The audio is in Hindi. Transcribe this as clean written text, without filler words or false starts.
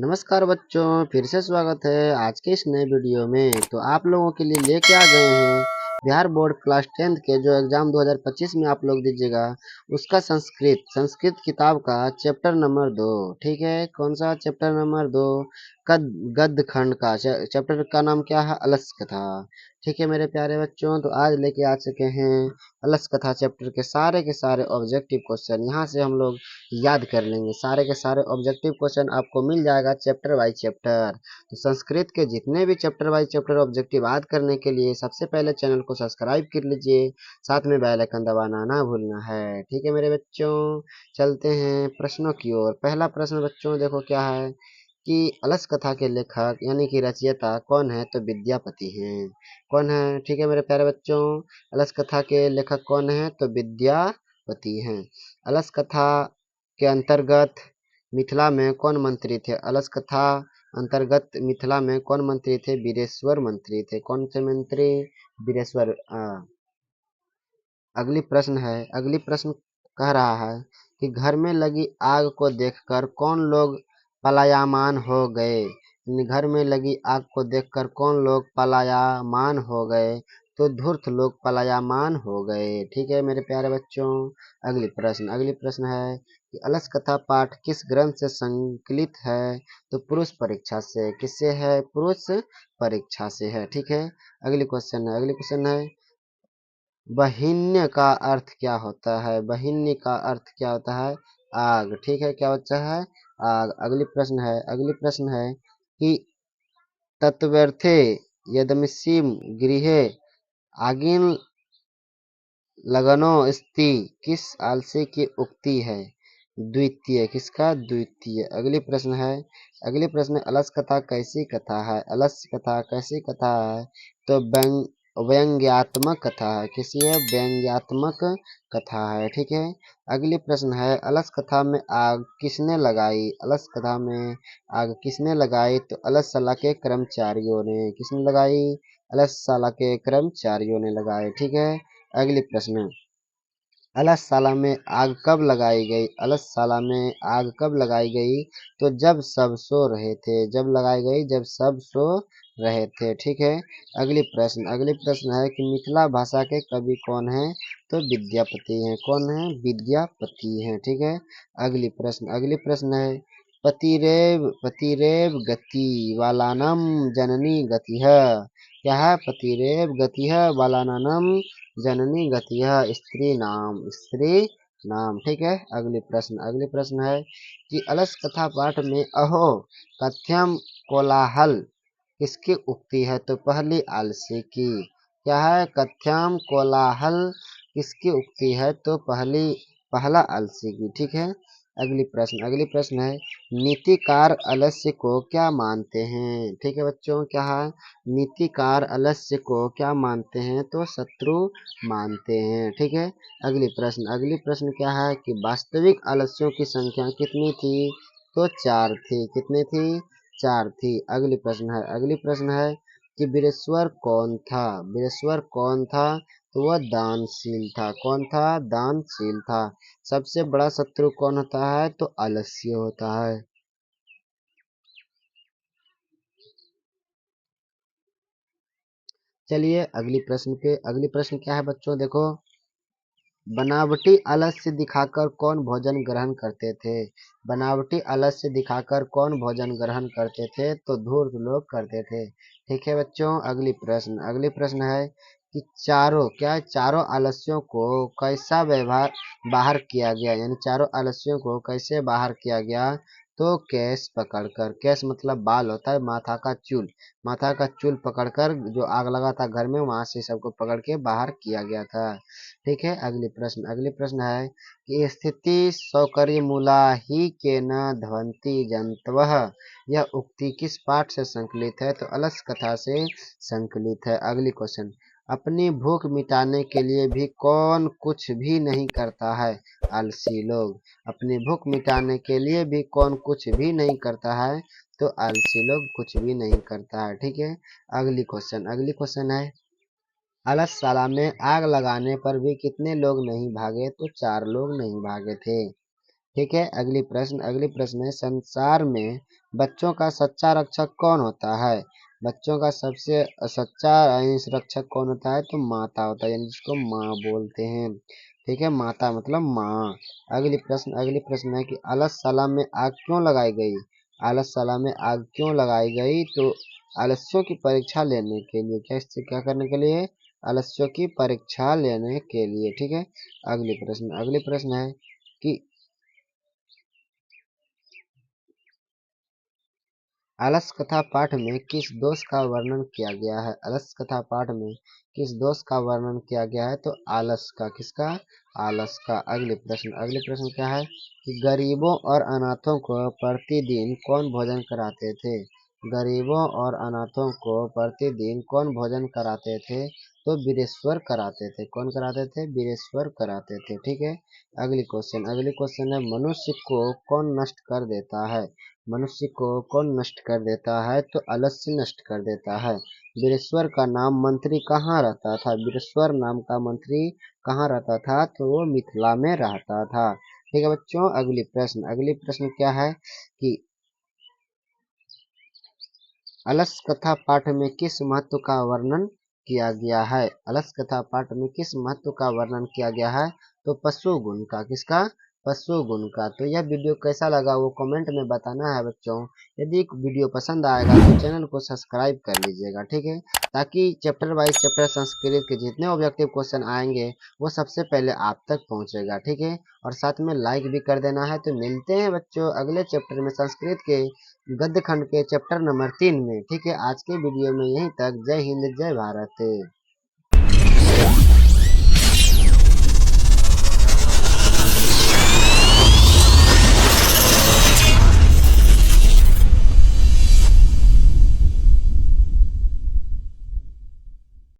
नमस्कार बच्चों, फिर से स्वागत है आज के इस नए वीडियो में। तो आप लोगों के लिए लेके आ गए हैं बिहार बोर्ड क्लास 10th के जो एग्जाम 2025 में आप लोग दीजिएगा उसका संस्कृत किताब का चैप्टर नंबर 2। ठीक है, कौन सा चैप्टर नंबर 2? गद्य खंड का चैप्टर का नाम क्या है? अलस कथा। ठीक है मेरे प्यारे बच्चों, तो आज लेके आ चुके हैं अलस कथा चैप्टर के सारे ऑब्जेक्टिव क्वेश्चन। यहाँ से हम लोग याद कर लेंगे सारे के सारे ऑब्जेक्टिव क्वेश्चन, आपको मिल जाएगा चैप्टर बाय चैप्टर। तो संस्कृत के जितने भी चैप्टर बाय चैप्टर ऑब्जेक्टिव याद करने के लिए सबसे पहले चैनल को सब्सक्राइब कर लीजिए, साथ में बेल आइकन दबाना ना भूलना है। ठीक है मेरे बच्चों, चलते हैं प्रश्नों की ओर। पहला प्रश्न बच्चों देखो क्या है कि अलस कथा के लेखक यानी कि रचयिता कौन है? तो विद्यापति हैं। कौन है? ठीक है मेरे प्यारे बच्चों, अलस कथा के लेखक कौन है? तो विद्यापति हैं। अलस कथा के अंतर्गत मिथिला में कौन मंत्री थे? अलस कथा अंतर्गत मिथिला में कौन मंत्री थे? वीरेश्वर मंत्री थे। कौन से मंत्री? वीरेश्वर। अगली प्रश्न कह रहा है कि घर में लगी आग को देखकर कौन लोग पलायमान हो गए? घर में लगी आग को देखकर कौन लोग पलायमान हो गए? तो धूर्त लोग पलायमान हो गए। ठीक है मेरे प्यारे बच्चों, अगली प्रश्न है कि अलस कथा पाठ किस ग्रंथ से संकलित है? तो पुरुष परीक्षा से। किससे है? पुरुष परीक्षा से है। ठीक है, अगली क्वेश्चन है बहिन्य का अर्थ क्या होता है? बहिन्य का अर्थ क्या होता है? आग। ठीक है, क्या होता है? आग। अगली प्रश्न है कि तत्वर्थे यदमिषि गृहे आगिन लगनो स्ति किस आलसी की उक्ति है? द्वितीय। किसका? द्वितीय। अगली प्रश्न अलस कथा कैसी कथा है? अलस कथा कैसी कथा है? तो व्यंग्यात्मक कथा है। किसी है? व्यंग्यात्मक कथा है। ठीक है, अगली प्रश्न है अलस कथा में आग किसने लगाई? अलस कथा में आग किसने लगाई? तो अलसशाला के कर्मचारियों ने। किसने लगाई? अलसशाला के कर्मचारियों ने लगाई। ठीक है, अगली प्रश्न अलसशाला में आग कब लगाई गई? अलसशाला में आग कब लगाई गई? तो जब सब सो रहे थे। जब लगाई गई? जब सब सो रहे थे। ठीक है, अगली प्रश्न है कि मिथिला भाषा के कवि कौन है? तो विद्यापति हैं। कौन है? विद्यापति हैं। ठीक है, अगली प्रश्न है पतिरेव गति वालानम जननी गति है। क्या है? पतिरेव गति है वालानम जननी गति है स्त्री नाम। ठीक है, अगली प्रश्न है कि अलस कथा पाठ में अहो कथ्यम कोलाहल किसकी उक्ति है? तो पहली आलसी की। क्या है? कथ्यम कोलाहल किसकी उक्ति है? तो पहला आलसी की। ठीक है, अगली प्रश्न है नीतिकार आलस्य को क्या मानते हैं? ठीक है बच्चों, क्या है? नीतिकार आलस्य को क्या मानते हैं? तो शत्रु मानते हैं। ठीक है, अगली प्रश्न क्या है कि वास्तविक आलस्यों की संख्या कितनी थी? तो 4 थी। कितनी थी? 4 थी। अगली प्रश्न है कि वीरेश्वर कौन था? वीरेश्वर कौन था? तो वह दानशील था। कौन था? दानशील था। सबसे बड़ा शत्रु कौन होता है? तो आलस्य होता है। चलिए अगली प्रश्न क्या है बच्चों देखो, बनावटी आलस्य दिखाकर कौन भोजन ग्रहण करते थे? बनावटी आलस्य दिखाकर कौन भोजन ग्रहण करते थे? तो धूर्त लोग करते थे। ठीक है बच्चों, अगली प्रश्न है कि चारों आलस्यों को कैसा व्यवहार बाहर किया गया? यानी चारों आलस्यों को कैसे बाहर किया गया? तो केस पकड़कर। केस मतलब बाल होता है, माथा का चूल पकड़कर जो आग लगा था घर में वहां से सबको पकड़ के बाहर किया गया था। ठीक है, अगली प्रश्न है कि स्थिति सौकर्य मूला ही के न ध्वंति जंतवः यह उक्ति किस पाठ से संकलित है? तो अलस कथा से संकलित है। अगली क्वेश्चन अपनी भूख मिटाने के लिए भी कौन कुछ भी नहीं करता है? आलसी लोग। अपनी भूख मिटाने के लिए भी कौन कुछ भी नहीं करता है? तो आलसी लोग कुछ भी नहीं करता है। ठीक है, अगली क्वेश्चन है अलसशाला में आग लगाने पर भी कितने लोग नहीं भागे? तो 4 लोग नहीं भागे थे। ठीक है। अगली प्रश्न है, संसार में बच्चों का सच्चा रक्षक कौन होता है? बच्चों का सबसे सच्चा यानी रक्षक कौन होता है? तो माता होता है, यानी जिसको माँ बोलते हैं। ठीक है, माता मतलब माँ। अगली प्रश्न है कि अलसशाला में आग क्यों लगाई गई? अलसशाला में आग क्यों लगाई गई? तो आलस्यों की परीक्षा लेने के लिए। क्या करने के लिए? आलस्यों की परीक्षा लेने के लिए। ठीक है। अगली प्रश्न है कि आलस कथा पाठ में किस दोष का वर्णन किया गया है? आलस कथा पाठ में किस दोष का वर्णन किया गया है? तो आलस का। किसका? आलस का। अगले प्रश्न क्या है कि गरीबों और अनाथों को प्रतिदिन कौन भोजन कराते थे? गरीबों और अनाथों को प्रतिदिन कौन भोजन कराते थे? तो वीरेश्वर कराते थे। कौन कराते थे? वीरेश्वर कराते थे। ठीक है। अगली क्वेश्चन है, मनुष्य को कौन नष्ट कर देता है? मनुष्य को कौन नष्ट कर देता है? तो आलस्य नष्ट कर देता है। वीरेश्वर का नाम मंत्री कहाँ रहता था? वीरेश्वर नाम का मंत्री कहाँ रहता था? तो वो मिथिला में रहता था। ठीक है बच्चों। अगली प्रश्न क्या है कि अलस कथा पाठ में किस महत्व का वर्णन किया गया है? अलस कथा पाठ में किस महत्व का वर्णन किया गया है? तो पशु गुण का। किसका? पशु गुण का। तो यह वीडियो कैसा लगा वो कमेंट में बताना है बच्चों। यदि वीडियो पसंद आएगा तो चैनल को सब्सक्राइब कर लीजिएगा। ठीक है, ताकि चैप्टर वाइज चैप्टर संस्कृत के जितने ऑब्जेक्टिव क्वेश्चन आएंगे वो सबसे पहले आप तक पहुंचेगा। ठीक है, और साथ में लाइक भी कर देना है। तो मिलते हैं बच्चों अगले चैप्टर में, संस्कृत के गद्य खंड के चैप्टर नंबर 3 में। ठीक है, आज के वीडियो में यहीं तक। जय हिंद, जय भारत।